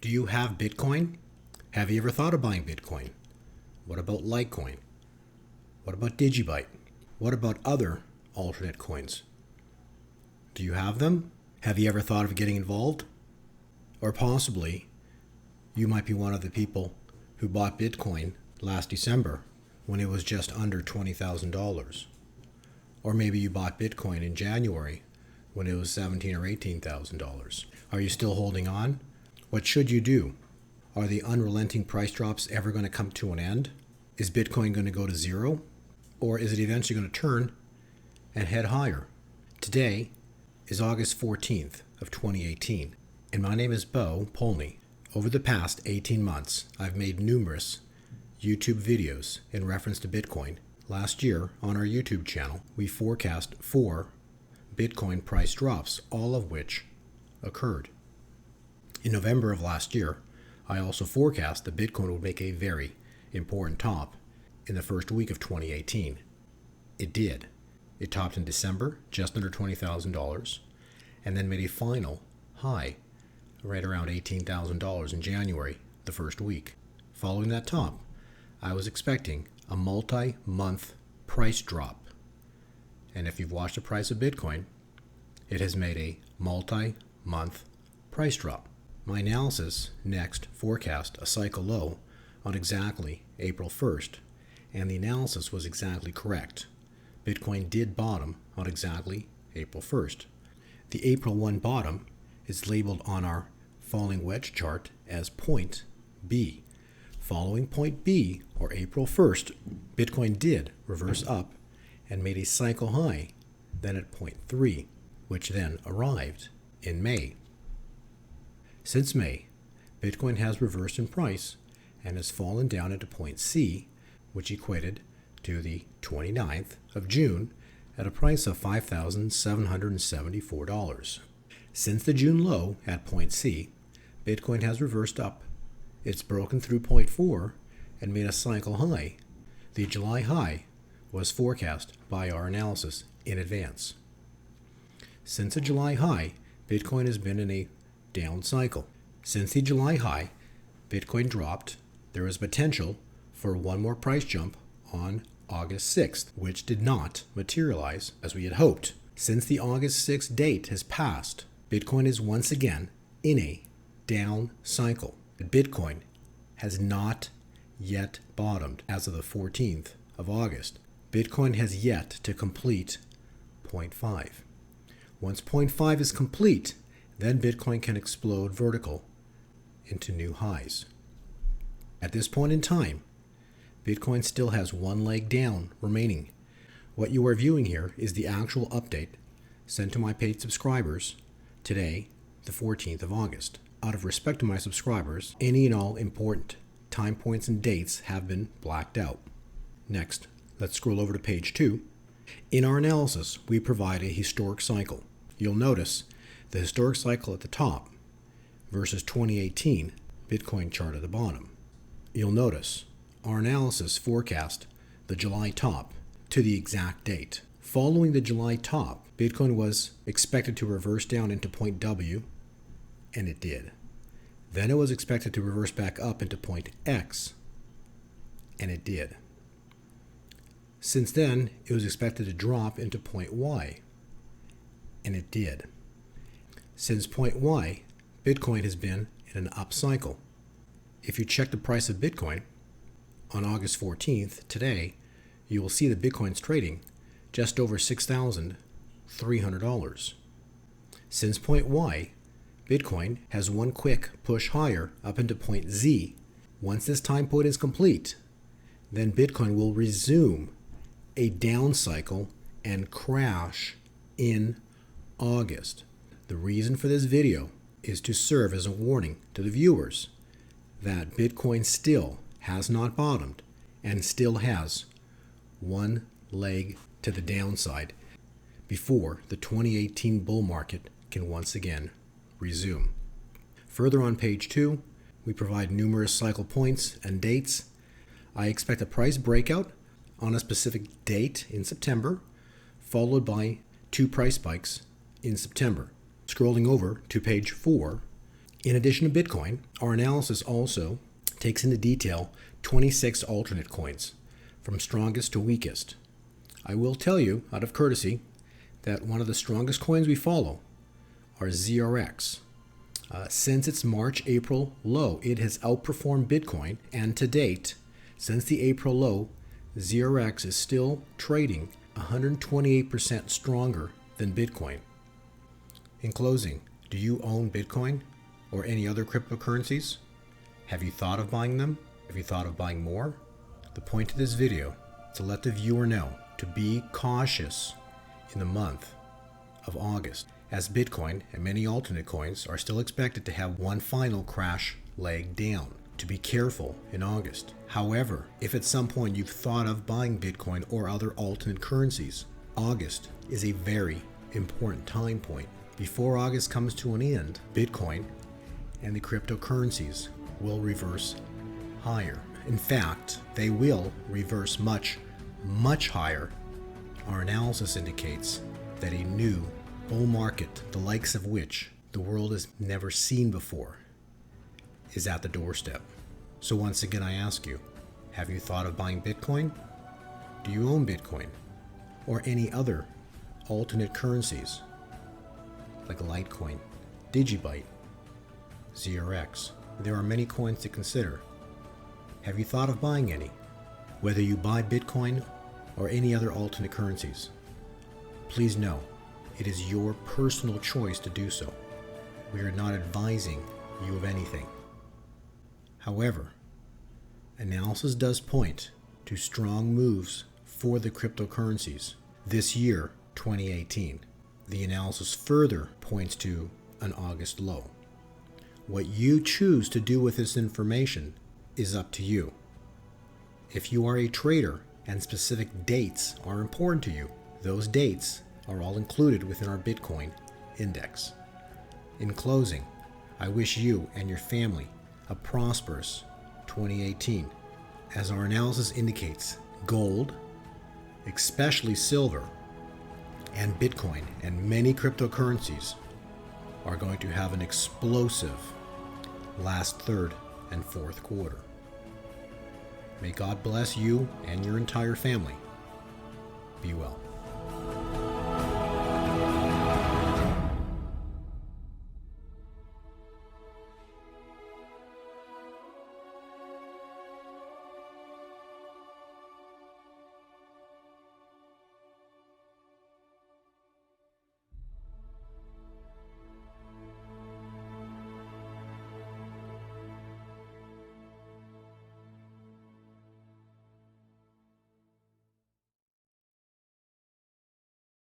Do you have Bitcoin? Have you ever thought of buying Bitcoin? What about Litecoin? What about Digibyte? What about other alternate coins? Do you have them? Have you ever thought of getting involved? Or possibly, you might be one of the people who bought Bitcoin last December when it was just under $20,000. Or maybe you bought Bitcoin in January when it was $17,000 or $18,000. Are you still holding on? What should you do? Are the unrelenting price drops ever going to come to an end? Is Bitcoin going to go to zero? Or is it eventually going to turn and head higher? Today is August 14th of 2018, and my name is Polny. Over the past 18 months, I've made numerous YouTube videos in reference to Bitcoin. Last year, on our YouTube channel, we forecast 4 Bitcoin price drops, all of which occurred. In November of last year, I also forecast that Bitcoin would make a very important top in the first week of 2018. It did. It topped in December, just under $20,000, and then made a final high, right around $18,000 in January, the first week. Following that top, I was expecting a multi-month price drop. And if you've watched the price of Bitcoin, it has made a multi-month price drop. My analysis next forecast a cycle low on exactly April 1st, and the analysis was exactly correct. Bitcoin did bottom on exactly April 1st. The April 1 bottom is labeled on our falling wedge chart as point B. Following point B, or April 1st, Bitcoin did reverse up and made a cycle high, then at point 3, which then arrived in May. Since May, Bitcoin has reversed in price and has fallen down into point C, which equated to the 29th of June at a price of $5,774. Since the June low at point C, Bitcoin has reversed up. It's broken through point 4 and made a cycle high. The July high was forecast by our analysis in advance. Since the July high, Bitcoin has been in a down cycle. Since the July high, Bitcoin dropped. There is potential for one more price jump on August 6th, which did not materialize as we had hoped. Since the August 6th date has passed, Bitcoin is once again in a down cycle. Bitcoin has not yet bottomed as of the 14th of August. Bitcoin has yet to complete point 5. Once point 5 is complete, then Bitcoin can explode vertical into new highs. At this point in time, Bitcoin still has one leg down remaining. What you are viewing here is the actual update sent to my paid subscribers today, the 14th of August. Out of respect to my subscribers, any and all important time points and dates have been blacked out. Next, let's scroll over to page 2. In our analysis, we provide a historic cycle. You'll notice the historic cycle at the top versus 2018 Bitcoin chart at the bottom. You'll notice our analysis forecast the July top to the exact date. Following the July top, Bitcoin was expected to reverse down into point W, and it did. Then it was expected to reverse back up into point X, and it did. Since then, it was expected to drop into point Y, and it did. Since point Y, Bitcoin has been in an up cycle. If you check the price of Bitcoin on August 14th, today, you will see that Bitcoin's trading just over $6,300. Since point Y, Bitcoin has one quick push higher up into point Z. Once this time point is complete, then Bitcoin will resume a down cycle and crash in August. The reason for this video is to serve as a warning to the viewers that Bitcoin still has not bottomed and still has one leg to the downside before the 2018 bull market can once again resume. Further on page 2, we provide numerous cycle points and dates. I expect a price breakout on a specific date in September, followed by 2 price spikes in September. Scrolling over to page 4, In addition to Bitcoin, our analysis also takes into detail 26 alternate coins, from strongest to weakest. I will tell you, out of courtesy, that one of the strongest coins we follow are ZRX. Since its March-April low, it has outperformed Bitcoin, and to date, since the April low, ZRX is still trading 128% stronger than Bitcoin. In closing, do you own Bitcoin or any other cryptocurrencies? Have you thought of buying them? Have you thought of buying more? The point of this video is to let the viewer know to be cautious in the month of August, as Bitcoin and many alternate coins are still expected to have one final crash leg down. To be careful in August. However, if at some point you've thought of buying Bitcoin or other alternate currencies, August is a very important time point. Before August comes to an end, Bitcoin and the cryptocurrencies will reverse higher. In fact, they will reverse much, much higher. Our analysis indicates that a new bull market, the likes of which the world has never seen before, is at the doorstep. So once again, I ask you, have you thought of buying Bitcoin? Do you own Bitcoin or any other alternate currencies like Litecoin, Digibyte, ZRX? There are many coins to consider. Have you thought of buying any? Whether you buy Bitcoin or any other alternate currencies, please know it is your personal choice to do so. We are not advising you of anything. However, analysis does point to strong moves for the cryptocurrencies this year, 2018. The analysis further points to an August low. What you choose to do with this information is up to you. If you are a trader and specific dates are important to you, those dates are all included within our Bitcoin index. In closing, I wish you and your family a prosperous 2018. As our analysis indicates, gold, especially silver, and Bitcoin and many cryptocurrencies are going to have an explosive last third and fourth quarter. May God bless you and your entire family. Be well.